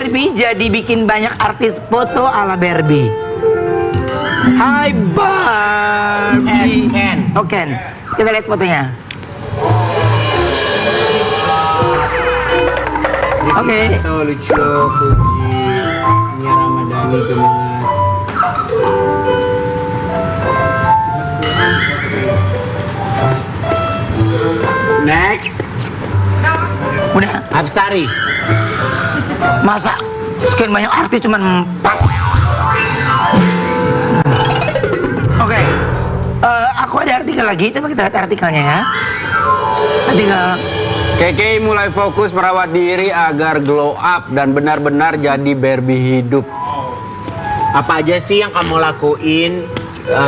Barbie jadi bikin banyak artis foto ala Barbie. Hai Barbie. Ken. Oh Ken. Kita lihat fotonya. Oke. Lucu, Puji, Nia Ramadhani, Gemas. Next. Udah. Absari. Masa sekian banyak artis cuman 4? Oke. Aku ada artikel lagi. Coba kita lihat artikelnya ya. Artikel. KK mulai fokus merawat diri agar glow up dan benar-benar jadi Barbie hidup. Apa aja sih yang kamu lakuin?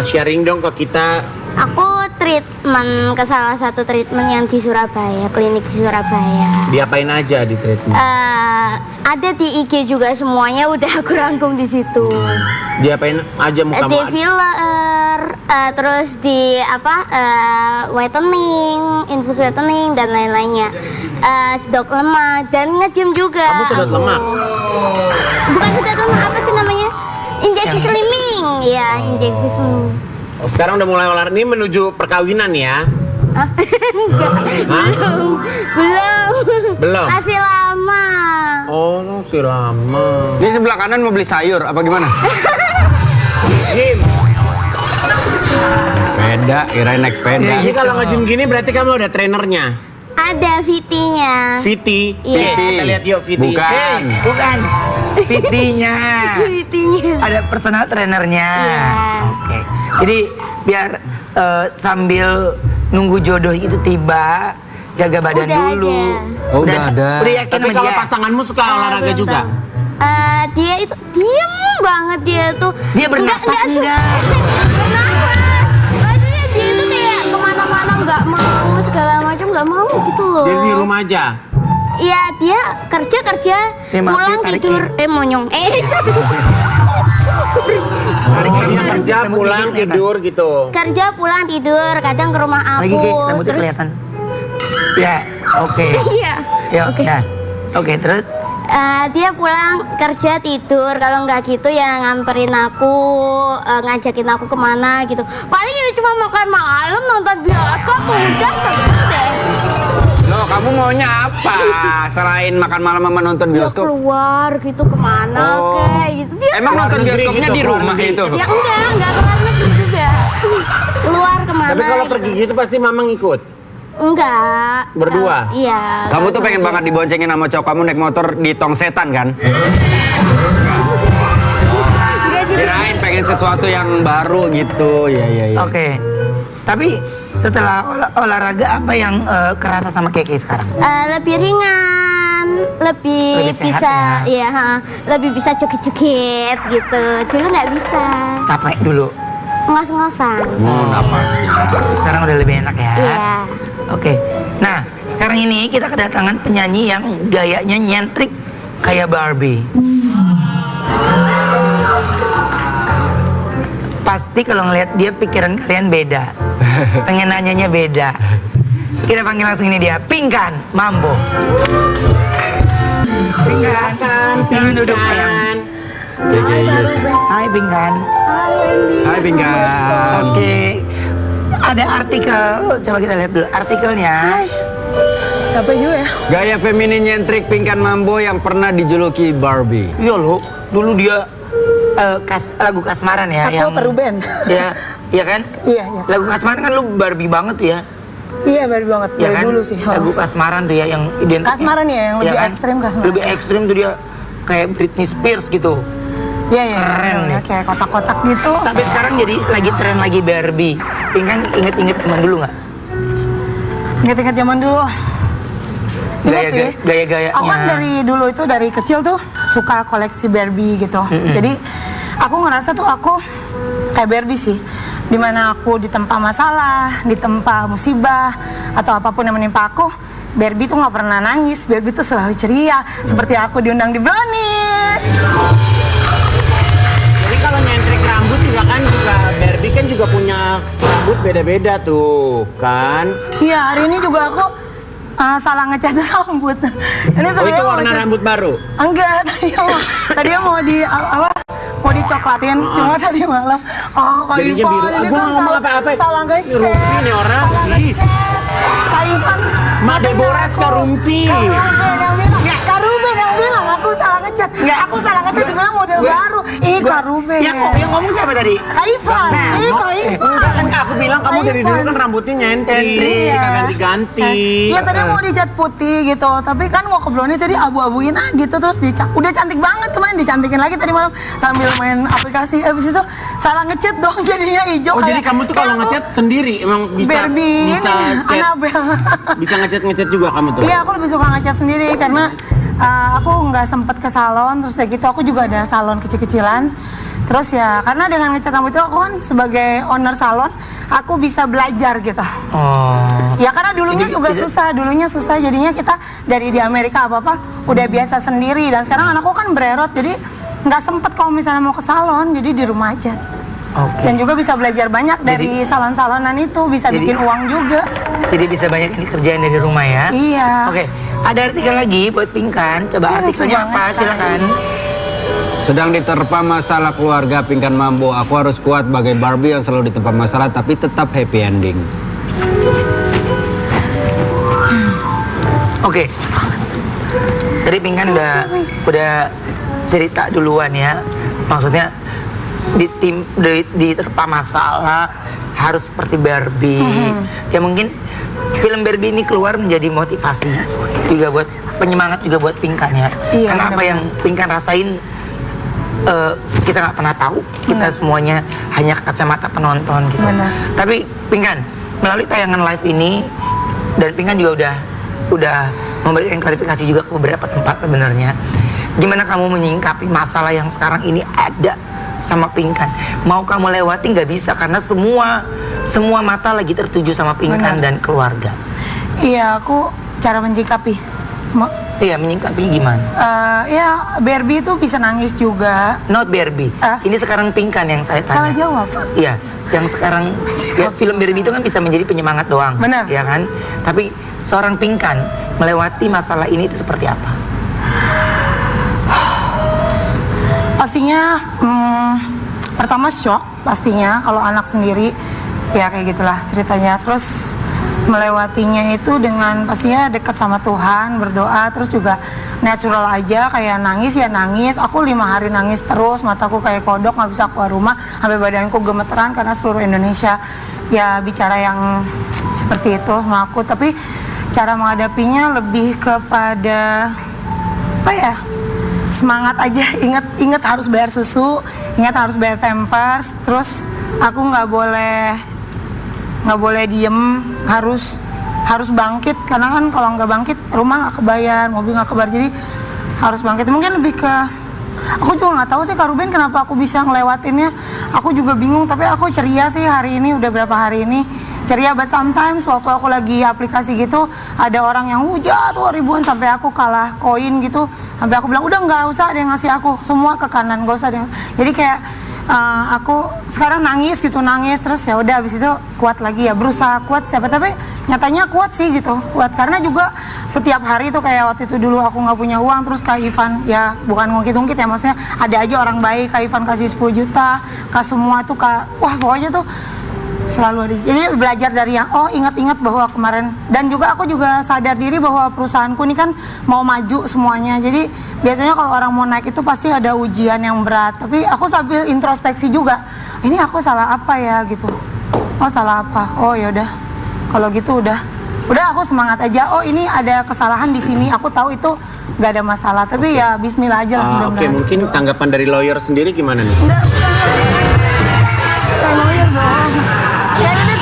Sharing dong ke kita. Aku treatment ke salah satu treatment yang di Surabaya, klinik di Surabaya. Diapain aja di treatment? Ada di IG juga semuanya udah aku rangkum di situ. Diapain aja muka Di filler, terus di whitening, infus whitening dan lain-lainnya. Sedot lemak dan nge-gym juga. Kamu sedot lemak? Bukan sedot lemak, apa sih namanya? Injeksi slimming, ya injeksi slimming. Oh, sekarang udah mulai olahraga ini menuju perkawinan ya? Enggak, belum. Masih lama. Oh, masih lama. Ini sebelah kanan mau beli sayur, apa gimana? Gym. Sepeda, kirain naik sepeda. Ini kalau nge-gym gini berarti kamu ada trainernya? Ada VT-nya. Viti. Iya. Kita lihat yuk Viti. Bukan. Bukan. PT-nya. VT-nya. Ada personal trainernya. Iya. Oke. Jadi biar sambil nunggu jodoh itu tiba, jaga badan Udah dulu. ada. Oh, udah ada. Udah yakin Tapi sama kalau dia? pasanganmu suka olahraga Belum juga? tahu. Dia itu diem banget dia tuh. Dia bernapas suka. enggak? Bernapas. Maksudnya dia itu kayak kemana-mana nggak mau segala macam nggak mau gitu loh. Dia di rumah aja? Iya dia kerja Maaf, pulang tarik tidur monyong. Sorry. Dia kerja pulang tidur gitu. Kerja pulang tidur kadang ke rumah Lagi aku. Ki, rambutnya Terus kelihatan. Ya, oke. iya. Ya, Oke. ya. Oke, terus Dia pulang kerja tidur, kalau nggak gitu ya ngamperin aku, ngajakin aku kemana gitu. Paling ya cuma makan malam, nonton bioskop, udah seru deh. Loh, kamu maunya apa? Selain makan malam sama nonton Ya bioskop? keluar gitu kemana Oh. kayak gitu. Dia Emang Keluar nonton negeri bioskopnya gitu, di keluar rumah negeri. itu? ya enggak keluar negeri juga. Keluar kemana? Tapi kalau gitu. pergi gitu pasti mama ngikut? Enggak. Berdua? Iya. Kamu tuh sama pengen dia. banget diboncengin sama cowok kamu naik motor di tong setan kan? Enggak juga. Kirain pengen sesuatu yang baru gitu. Iya. oke. Tapi setelah olahraga apa yang kerasa sama Keke sekarang? Lebih ringan, lebih Lebih sehat bisa, ya? lebih bisa joget-joget gitu. Dulu nggak bisa, Capek dulu. ngos-ngosan. Napasnya. Sekarang udah lebih enak ya. Iya. Oke. Nah, sekarang ini kita kedatangan penyanyi yang gayanya nyentrik kayak Barbie. Pasti kalau ngelihat dia pikiran kalian beda. Pengen nanyanya beda. Kita panggil langsung ini dia, Pinkan Mambo. Pinkan, jangan duduk sayang. Hai Pinkan. Hai Pinkan. Oke. Ada artikel, coba kita lihat dulu artikelnya. Siapa juga ya? Gaya feminin nyentrik Pinkan Mambo yang pernah dijuluki Barbie. Iya loh, dulu dia lagu Kasmaran ya. Aku Peruben. Ya, iya kan? Iya. Lagu Kasmaran kan lu Barbie banget tuh ya. Iya, baru banget. Ya Dari kan? dulu sih. Lagu Kasmaran tuh ya yang identik. Kasmaran ya, yang lebih kan? ekstrim Kasmaran. Lebih ekstrim tuh dia kayak Britney Spears gitu. Iya. Keren nih. Kayak kotak-kotak gitu. Tapi sekarang jadi lagi tren lagi Barbie. Pinkan inget-inget zaman dulu nggak? Ingat-ingat zaman dulu. Ingat sih. Gaya-gayanya. Aku kan dari dulu itu dari kecil tuh suka koleksi Barbie gitu. Jadi aku ngerasa tuh aku kayak Barbie sih. Dimana aku ditempa masalah, ditempa musibah atau apapun yang menimpa aku, Barbie tuh nggak pernah nangis. Barbie tuh selalu ceria. Seperti aku diundang di Brownies. Jadi kalau nyentrik rambut juga kan Barbie kan juga punya rambut beda-beda tuh kan. Iya, hari ini juga aku salah ngecat rambut. Ini Oh, itu sebenarnya mau warna ngecat- rambut baru? Enggak, tadi mau di apa? Mau dicoklatin, cuma tadi malam. Oh, Kak Jadinya Ivan, biru. ini Gua kan nggak ngomong apa-apa. salah ngecat. Ngerumpi nih orang. Salah Ih. ngecat. Kak Ivan. Mak Deborah suka rumpi. Kak Ruben yang bilang aku salah ngecat. Aku salah ngecat dibilang model baru. Kak Ruben. Yang ngomong siapa tadi? Kak Ivan. Kak Ivan. Udah kan aku bilang kamu dari dulu kan rambutnya nyentrik, Iya. nggak ganti-ganti. Iya tadi mau dicat putih gitu, tapi kan mau ke brownies jadi abu-abuin gitu terus dicat. Udah cantik banget kemarin dicantikin lagi tadi malam sambil main aplikasi. Abis itu salah ngecat dong jadinya hijau. Oh, jadi kamu tuh kalau ngecat sendiri emang bisa Barbie bisa ini cat, Annabelle. bisa ngecat juga kamu tuh. Iya aku lebih suka ngecat sendiri karena aku nggak sempet ke salon terus kayak gitu aku juga ada salon kecil-kecilan. Terus ya karena dengan ngecat rambut itu aku kan sebagai owner salon aku bisa belajar gitu. Oh. Ya karena dulunya juga susah, jadinya kita dari di Amerika apa-apa udah biasa sendiri dan sekarang anakku kan bererot jadi nggak sempet kalau misalnya mau ke salon jadi di rumah aja gitu. Oke. Dan juga bisa belajar banyak dari salon-salonan itu, bisa bikin uang juga. Jadi bisa banyak ini kerjain dari rumah ya. Iya. Oke. Ada artikel lagi buat Pinkan. Coba Iya, artikelnya lucu apa? banget, Silakan. Sedang diterpa masalah keluarga Pinkan Mambo. Aku harus kuat bagai Barbie yang selalu diterpa masalah tapi tetap happy ending. Oke. Tadi Pinkan udah cerita duluan ya. Maksudnya diterpa masalah harus seperti Barbie. Ya mungkin film Barbie ini keluar menjadi motivasi juga buat penyemangat juga buat Pinkan ya. Iya, Karena apa yang Pinkan rasain kita nggak pernah tahu. Kita semuanya hanya kacamata penonton gitu. Benar. Tapi Pinkan melalui tayangan live ini dan Pinkan juga udah memberikan klarifikasi juga ke beberapa tempat sebenarnya. Gimana kamu menyingkapi masalah yang sekarang ini ada sama Pinkan? Mau kamu lewati nggak bisa karena semua mata lagi tertuju sama Pinkan Benar. dan keluarga. Iya, aku cara menyikapi. Iya, menyingkapi gimana? Ya Barbie itu bisa nangis juga. Not Barbie. Ini sekarang Pinkan yang saya tanya. Salah jawab. Iya, yang sekarang ya, film Barbie itu kan bisa menjadi penyemangat doang. Benar. Ya kan? Tapi seorang Pinkan melewati masalah ini itu seperti apa? Pastinya pertama shock pastinya kalau anak sendiri ya kayak gitulah ceritanya. Terus melewatinya itu dengan pastinya dekat sama Tuhan, berdoa, terus juga natural aja kayak nangis ya nangis. Aku 5 hari nangis terus, mataku kayak kodok nggak bisa keluar rumah, sampai badanku gemeteran karena seluruh Indonesia ya bicara yang seperti itu sama aku. Tapi cara menghadapinya lebih kepada apa ya? Semangat aja, ingat harus bayar susu, ingat harus bayar pampers, terus aku nggak boleh diem, harus bangkit karena kan kalau nggak bangkit rumah nggak kebayar, mobil nggak kebayar, jadi harus bangkit. Mungkin lebih ke aku juga nggak tahu sih Kak Ruben kenapa aku bisa ngelewatinnya, aku juga bingung. Tapi aku ceria sih hari ini, udah berapa hari ini ceria. But sometimes waktu aku lagi aplikasi gitu ada orang yang jatuh ribuan sampai aku kalah koin gitu, sampai aku bilang udah nggak usah ada yang ngasih aku, semua ke kanan, nggak usah ada yang... Jadi kayak aku sekarang nangis terus ya udah habis itu kuat lagi ya, berusaha kuat tapi nyatanya kuat sih gitu, kuat karena juga setiap hari itu kayak waktu itu dulu aku nggak punya uang, terus Kak Ivan ya bukan ngungkit-ngungkit ya, maksudnya ada aja orang baik, Kak Ivan kasih 10 juta, Kak semua tuh wah pokoknya tuh selalu ada. Jadi belajar dari yang ingat-ingat bahwa kemarin, dan juga aku juga sadar diri bahwa perusahaanku ini kan mau maju semuanya. Jadi biasanya kalau orang mau naik itu pasti ada ujian yang berat. Tapi aku sambil introspeksi juga. Ini aku salah apa ya gitu. Oh salah apa? Oh yaudah. Kalau gitu udah aku semangat aja. Oh ini ada kesalahan di sini. Aku tahu itu nggak ada masalah. Tapi ya Bismillah aja lah Oke, mudah-mudahan. mungkin tanggapan dari lawyer sendiri gimana nih? Enggak lawyer dong. Ya ini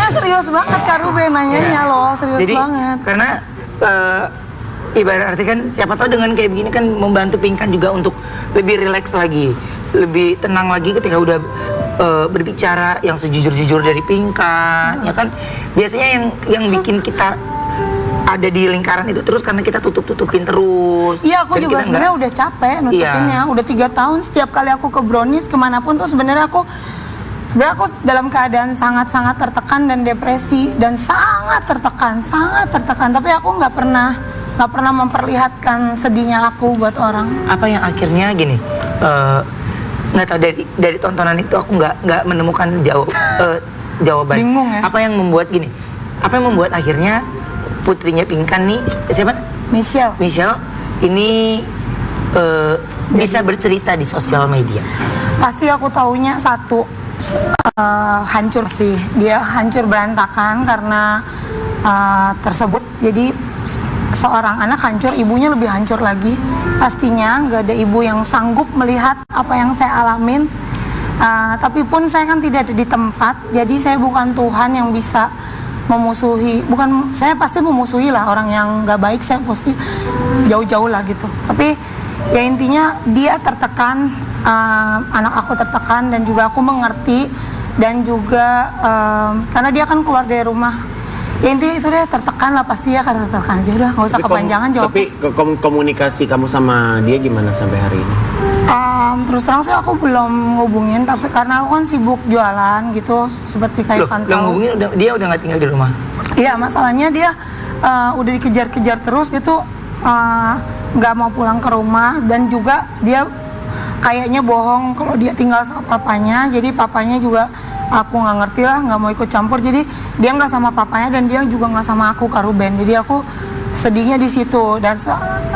serius banget Kak Ruben nanyanya loh, serius Jadi, banget. Karena ibarat arti kan siapa tahu dengan kayak begini kan membantu Pinkan juga untuk lebih rileks lagi, lebih tenang lagi ketika udah berbicara yang sejujur-jujur dari Pinkan, ya kan? Biasanya yang bikin kita ada di lingkaran itu terus karena kita tutupin terus. Iya, aku Dan juga kita sebenarnya udah capek nutupinnya. Iya. Udah 3 tahun setiap kali aku ke brownies kemanapun tuh sebenarnya aku sebenarnya aku dalam keadaan sangat-sangat tertekan dan depresi dan sangat tertekan. Tapi aku nggak pernah memperlihatkan sedihnya aku buat orang. Apa yang akhirnya gini, nggak tahu dari tontonan itu aku nggak menemukan jawaban. Bingung ya? Apa yang membuat gini? Apa yang membuat akhirnya putrinya Pinkan nih, siapa? Michelle ini bisa bercerita di sosial media. Pasti aku taunya satu, hancur sih. Dia hancur berantakan karena tersebut. Jadi seorang anak hancur, ibunya lebih hancur lagi. Pastinya nggak ada ibu yang sanggup melihat apa yang saya alamin. Tapi pun saya kan tidak ada di tempat, jadi saya bukan Tuhan yang bisa memusuhi. Saya pasti memusuhi lah orang yang nggak baik, saya pasti jauh-jauh lah gitu. Tapi ya intinya dia tertekan, anak aku tertekan, dan juga aku mengerti. Dan juga karena dia kan keluar dari rumah, ya intinya itu deh, tertekan lah, pasti ya kan tertekan aja. Udah nggak usah kepanjangan jawab. Tapi komunikasi kamu sama dia gimana sampai hari ini? Terus terang sih aku belum ngubungin, tapi karena aku kan sibuk jualan gitu, seperti Kak Ivan tahu. Ngubungin dia udah nggak tinggal di rumah. Iya, masalahnya dia udah dikejar-kejar terus gitu, nggak mau pulang ke rumah, dan juga dia kayaknya bohong kalau dia tinggal sama papanya. Jadi papanya juga aku nggak ngerti lah, nggak mau ikut campur. Jadi dia nggak sama papanya dan dia juga nggak sama aku, Kak Ruben. Jadi aku sedihnya di situ. Dan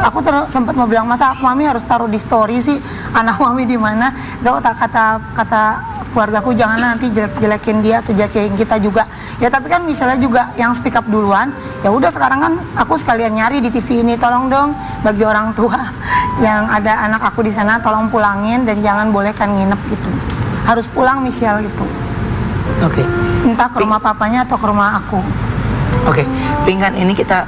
aku sempat mau bilang, masa mami harus taruh di story sih anak mami di mana? Itu kata keluargaku, jangan nanti jelekin dia atau jelekin kita juga. Ya tapi kan misalnya juga yang speak up duluan. Ya udah, sekarang kan aku sekalian nyari di TV ini, tolong dong bagi orang tua yang ada anak aku di sana, tolong pulangin dan jangan bolehkan nginep gitu. Harus pulang Michelle gitu. Oke. Entah ke rumah papanya atau ke rumah aku. Oke, Pinkan ini kita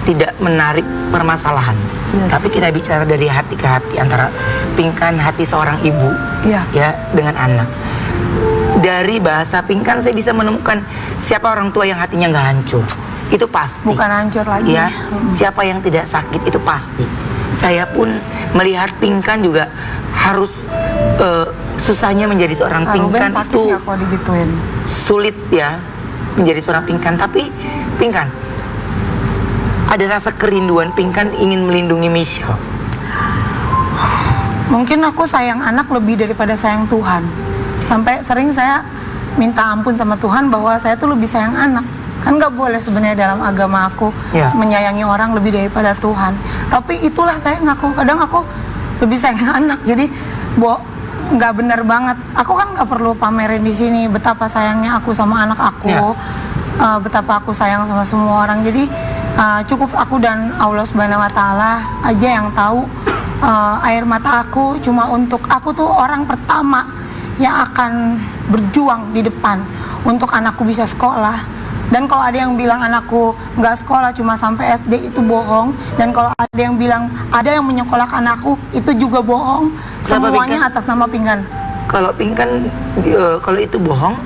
tidak menarik permasalahan, Yes. tapi kita bicara dari hati ke hati, antara Pinkan, hati seorang ibu, Iya. ya, dengan anak. Dari bahasa Pinkan saya bisa menemukan siapa orang tua yang hatinya nggak hancur, itu pasti. Bukan hancur lagi. Ya, siapa yang tidak sakit itu pasti. Saya pun melihat Pinkan juga harus susahnya menjadi seorang Kak Ruben Pinkan sakit itu nggak kalau digituin? sulit ya menjadi seorang Pinkan. Tapi Pinkan, ada rasa kerinduan Pinkan ingin melindungi Michelle. Mungkin aku sayang anak lebih daripada sayang Tuhan. Sampai sering saya minta ampun sama Tuhan bahwa saya tuh lebih sayang anak. Kan nggak boleh sebenarnya dalam agama aku Ya. menyayangi orang lebih daripada Tuhan. Tapi itulah sayang aku. Kadang aku lebih sayang anak. Jadi nggak benar banget. Aku kan nggak perlu pamerin di sini betapa sayangnya aku sama anak aku. Ya. Betapa aku sayang sama semua orang. Jadi cukup aku dan Allah Subhanahu Wa Taala aja yang tahu. Air mata aku cuma untuk aku tuh orang pertama yang akan berjuang di depan untuk anakku bisa sekolah. Dan kalau ada yang bilang anakku nggak sekolah cuma sampai SD, itu bohong. Dan kalau ada yang bilang ada yang menyekolahkan anakku, itu juga bohong. Kenapa, Semuanya Pinkan? atas nama Pinkan. Kalau Pinkan, kalau itu bohong,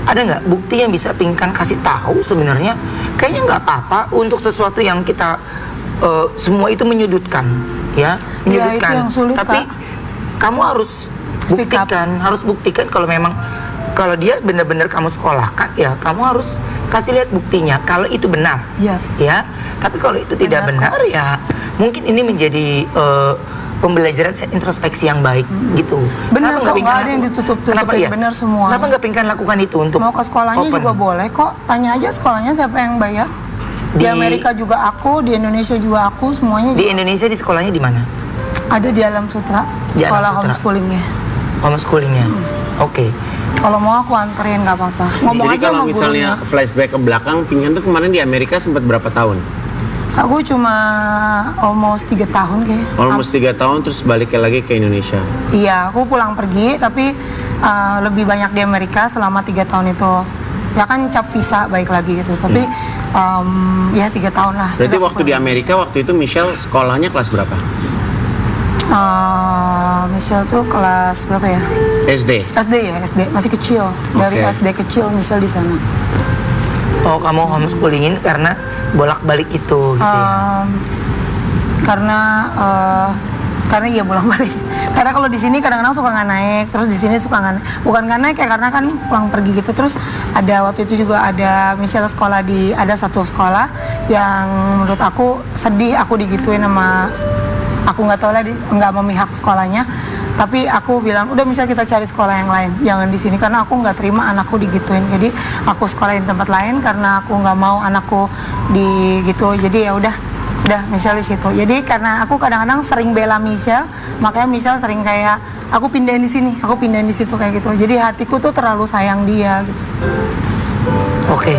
ada nggak bukti yang bisa Pinkan kasih tahu sebenarnya? Kayaknya nggak apa-apa untuk sesuatu yang kita semua itu menyudutkan, ya, menyudutkan. itu yang sulit, tapi Kak. kamu harus Speak up. buktikan kalau memang kalau dia benar-benar kamu sekolahkan, ya kamu harus kasih lihat buktinya kalau itu benar. Iya. Ya, tapi kalau itu tidak Benar, benar, ya mungkin ini menjadi pembelajaran dan introspeksi yang baik gitu. Benar Kenapa kok, Pinkan nggak ada yang ditutup-tutupin, kenapa iya? benar semua. Kenapa nggak Pinkan lakukan itu untuk Mau ke sekolahnya open? juga boleh kok. Tanya aja sekolahnya siapa yang bayar. Di Amerika juga aku, di Indonesia juga aku, semuanya Di juga. Indonesia di sekolahnya di mana? Ada di Alam Sutra, Di Alam sekolah Sutra. homeschoolingnya. Homeschoolingnya. Oke. Kalau mau aku anterin nggak apa-apa. Ngomong Jadi aja kalau sama misalnya gurunya. flashback ke belakang, Pinkan tuh kemarin di Amerika sempat berapa tahun? Aku cuma almost 3 tahun kayaknya. Almost 3 tahun terus balik lagi ke Indonesia. Iya, aku pulang pergi, tapi lebih banyak di Amerika selama 3 tahun itu. Ya kan cap visa balik lagi gitu, tapi ya 3 tahun lah. Berarti Udah waktu di pulang. Amerika waktu itu Michelle sekolahnya kelas berapa? Michelle tuh kelas berapa ya? SD. SD ya, SD masih kecil. Dari Oke. SD kecil Michelle di sana. Oh, kamu homeschoolingin karena bolak-balik itu gitu ya. Karena iya bolak-balik. Karena kalau di sini kadang-kadang suka nggak naik, terus di sini suka bukan nggak naik ya karena kan pulang pergi gitu. Terus ada waktu itu juga ada misalnya sekolah ada satu sekolah yang menurut aku sedih, aku digituin sama, aku nggak tahu lah nggak memihak sekolahnya. Tapi aku bilang udah misal kita cari sekolah yang lain, jangan di sini karena aku nggak terima anakku digituin. Jadi aku sekolahin tempat lain karena aku nggak mau anakku digitu. Jadi ya udah Michelle di situ. Jadi karena aku kadang-kadang sering bela Michelle, makanya Michelle sering kayak aku pindahin di sini, aku pindahin di situ kayak gitu. Jadi hatiku tuh terlalu sayang dia gitu. Oke.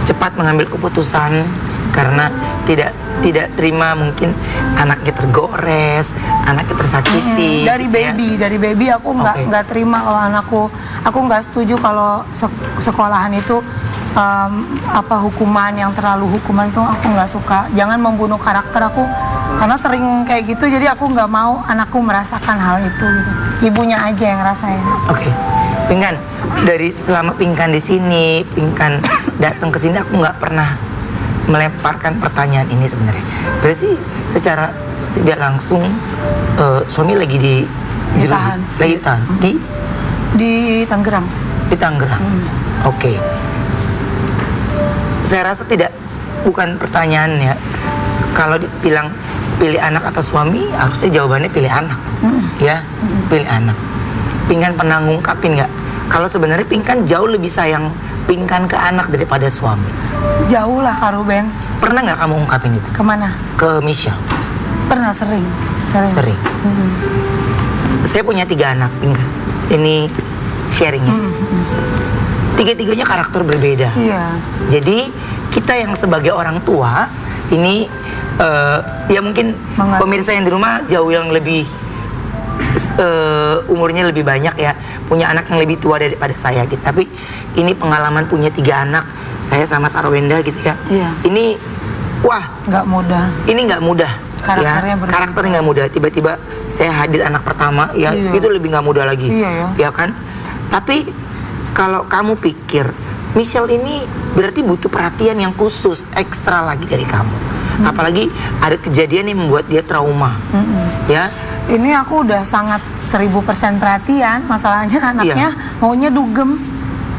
Cepat mengambil keputusan karena tidak terima mungkin anaknya tergores, anaknya tersakiti. Dari baby aku nggak terima kalau aku nggak setuju kalau sekolahan itu hukuman yang terlalu hukuman itu aku nggak suka. Jangan membunuh karakter aku karena sering kayak gitu, jadi aku nggak mau anakku merasakan hal itu gitu. Ibunya aja yang rasain. Oke. Pinkan, dari selama Pinkan di sini, Pinkan datang ke sini, aku nggak pernah melemparkan pertanyaan ini sebenarnya. Berarti secara tidak langsung suami lagi Ditahan. lagi ditahan Di Tangerang. di Tangerang. Oke. Saya rasa bukan pertanyaannya. Kalau dibilang pilih anak atau suami, harusnya jawabannya pilih anak. Ya, pilih anak. Pinkan pernah ngungkapin nggak? Kalau sebenarnya Pinkan jauh lebih sayang Pinkan ke anak daripada suami. Jauh lah Kak Ruben. Pernah nggak kamu ungkapin itu? Kemana? Ke Michelle? Pernah sering. Sering. Saya punya 3 anak, Pinkan. Ini sharingnya. Tiga-tiganya karakter berbeda. Iya. Jadi kita yang sebagai orang tua ini ya mungkin Mengerti. pemirsa yang di rumah jauh yang lebih umurnya lebih banyak ya, punya anak yang lebih tua daripada saya gitu. Tapi ini pengalaman punya 3 anak, saya sama Sarwenda gitu ya. Iya. Ini Nggak mudah. ini nggak mudah. Karakternya ya, berbeda. karakternya nggak mudah. Tiba-tiba saya hadir anak pertama, ya Iya. itu lebih nggak mudah lagi. Iya, ya kan? Tapi kalau kamu pikir Michelle ini berarti butuh perhatian yang khusus, ekstra lagi dari kamu. Apalagi ada kejadian yang membuat dia trauma. Ya, Ini aku udah sangat 1000% perhatian. Masalahnya anaknya maunya dugem,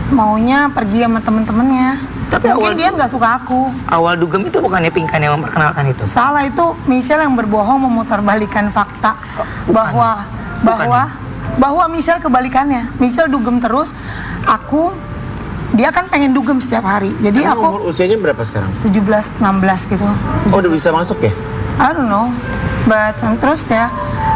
maunya pergi sama temen-temennya. Tapi Mungkin awal- dia nggak suka aku. awal dugem itu bukannya Pinkan yang memperkenalkan itu? Salah, itu Michelle yang berbohong memutarbalikkan fakta bukan. bahwa Michelle kebalikannya. Michelle dugem terus, dia kan pengen dugem setiap hari. Jadi Emang aku umur usianya berapa sekarang? 17-16 gitu. Oh, udah bisa masuk ya? I don't know, but terus ya,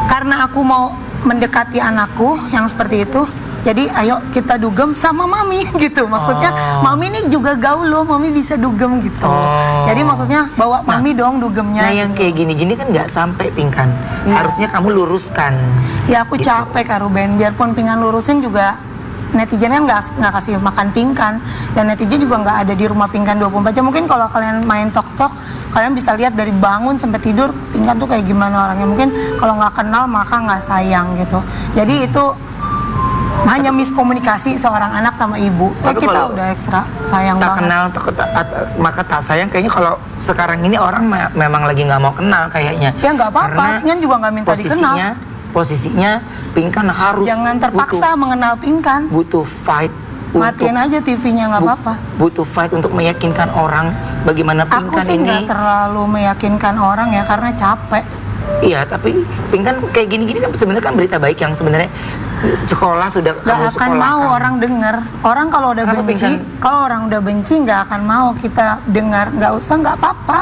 karena aku mau mendekati anakku yang seperti itu, jadi ayo kita dugem sama mami gitu. Maksudnya mami ini juga gaul loh, mami bisa dugem gitu. Jadi maksudnya bawa mami dong dugemnya. Nah, yang kayak gini-gini kan nggak sampai Pinkan. Iya. Harusnya kamu luruskan. Ya aku Gitu. capek Kak Ruben, biarpun Pinkan lurusin juga netizen kan nggak kasih makan Pinkan, dan netizen juga nggak ada di rumah Pinkan 24 jam. Mungkin kalau kalian main tok-tok, kalian bisa lihat dari bangun sampai tidur Pinkan tuh kayak gimana orangnya. Mungkin kalau nggak kenal maka nggak sayang gitu. Jadi itu hanya miskomunikasi seorang anak sama ibu. Tapi Kita kalau udah ekstra sayang Tak banget. kenal, maka tak sayang. Kayaknya kalau sekarang ini orang memang lagi nggak mau kenal kayaknya. Ya nggak apa-apa, Karena Pinkan juga nggak minta dikenal. Posisinya Pinkan harus Jangan terpaksa mengenal Pinkan. butuh fight. Matiin aja TV-nya nggak apa-apa. Butuh fight untuk meyakinkan orang bagaimana Aku Pinkan sih ini. nggak terlalu meyakinkan orang ya, karena capek. Iya, tapi Pinkan kayak gini-gini kan sebenarnya kan berita baik yang sebenarnya sekolah sudah Gak kamu akan mau sekolahkan. orang dengar. Orang kalau udah Kenapa benci, Pinkan? kalau orang udah benci nggak akan mau kita dengar. Nggak usah, nggak apa-apa.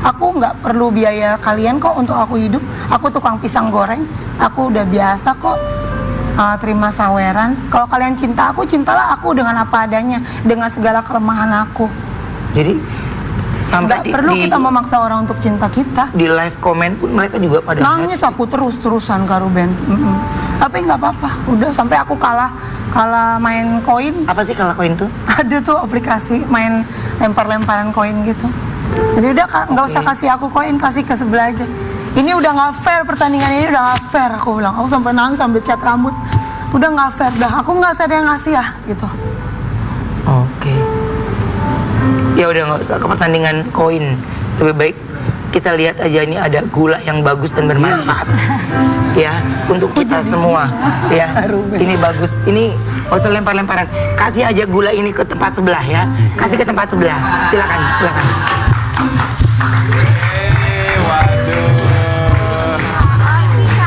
Aku nggak perlu biaya kalian kok untuk aku hidup. Aku tukang pisang goreng. Aku udah biasa kok terima saweran. Kalau kalian cinta aku, cintalah aku dengan apa adanya, dengan segala kelemahan aku. Jadi sampai Nggak perlu kita memaksa orang untuk cinta kita. di live komen pun mereka juga pada Nangis aku terus-terusan Kak Ruben. Tapi nggak apa-apa. Udah sampai aku kalah main koin. Apa sih kalau koin tuh? Ada tuh aplikasi main lempar-lemparan koin gitu. Jadi udah Kak, nggak usah kasih aku koin, kasih ke sebelah aja. Ini udah nggak fair, pertandingan ini udah nggak fair, aku bilang. Aku sampai nangis sambil cat rambut. Udah nggak fair, dah. Aku nggak sadar yang ngasih ya, gitu. Oke. Ya udah nggak usah ke pertandingan koin. Lebih baik kita lihat aja ini ada gula yang bagus dan bermanfaat. Ya, untuk kita semua. Ya, ini bagus. Ini nggak usah lempar-lemparan. Kasih aja gula ini ke tempat sebelah ya. Kasih ke tempat sebelah. Silakan, silakan.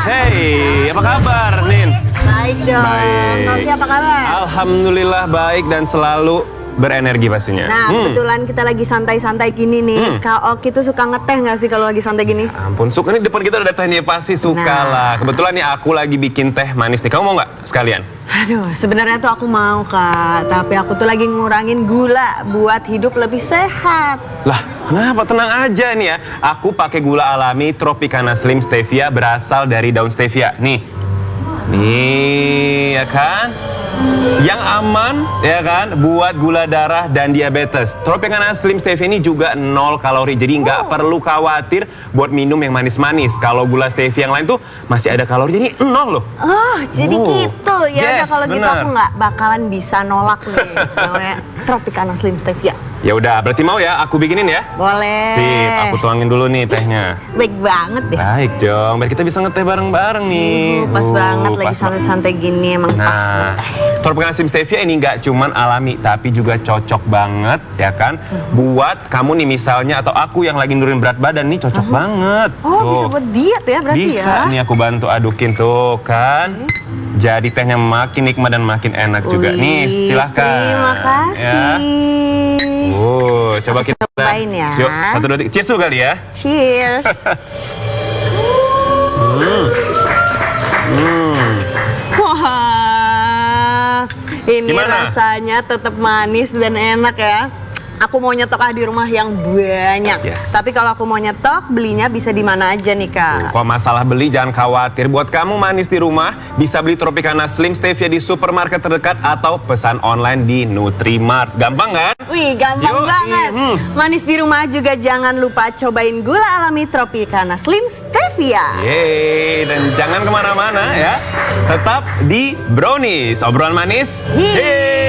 Hey, apa kabar, Nin? Baik dong. Baik. Novi apa kabar? Alhamdulillah baik dan selalu berenergi pastinya. Nah, kebetulan kita lagi santai-santai gini nih. Kak Oki tuh suka ngeteh nggak sih kalau lagi santai gini? Ampun, suka nih depan kita udah teh nih, pasti suka lah. Kebetulan nih aku lagi bikin teh manis nih. Kamu mau nggak sekalian? Aduh, sebenarnya tuh aku mau Kak, tapi aku tuh lagi ngurangin gula buat hidup lebih sehat. Lah, kenapa? Tenang aja nih ya. Aku pakai gula alami Tropicana Slim Stevia berasal dari daun stevia. Nih, ya kan? Yang aman, ya kan, buat gula darah dan diabetes. Tropicana Slim Stevia ini juga 0 kalori, jadi nggak perlu khawatir buat minum yang manis-manis. Kalau gula stevia yang lain tuh masih ada kalori, jadi 0 loh. Oh, jadi gitu. Ya udah Yes, kalau gitu benar. aku nggak bakalan bisa nolak nih namanya Tropicana Slim Stevia. Ya udah, berarti mau ya aku bikinin ya? Boleh. Sip, aku tuangin dulu nih tehnya. Baik banget deh. Baik dong, biar kita bisa ngeteh bareng-bareng nih. Pas banget lagi pas santai-santai gini emang pas Nah, banget. Tropicana Slim Stevia ini nggak cuman alami, tapi juga cocok banget, ya kan? Buat kamu nih misalnya, atau aku yang lagi nurunin berat badan nih, cocok banget. Oh, Tuh. bisa buat diet ya berarti Bisa ya? nih aku bantu adukin tuh kan. Jadi tehnya makin nikmat dan makin enak juga. Nih, Wih, silahkan. Terima kasih. Coba kita cobain ya. Yuk, 1, 2, 3. Cheers dulu kali ya. Cheers. Wah, ini Gimana? rasanya tetap manis dan enak ya. Aku mau nyetok di rumah yang banyak. Yes. Tapi kalau aku mau nyetok, belinya bisa di mana aja nih Kak? Kalau masalah beli jangan khawatir. Buat kamu manis di rumah, bisa beli Tropicana Slim Stevia di supermarket terdekat atau pesan online di Nutrimart. Gampang kan? Wih, gampang Yuk, banget. Manis di rumah juga jangan lupa cobain gula alami Tropicana Slim Stevia. Yeay, dan jangan kemana-mana ya. Tetap di Brownies, obrolan manis. Yeay. Yeay.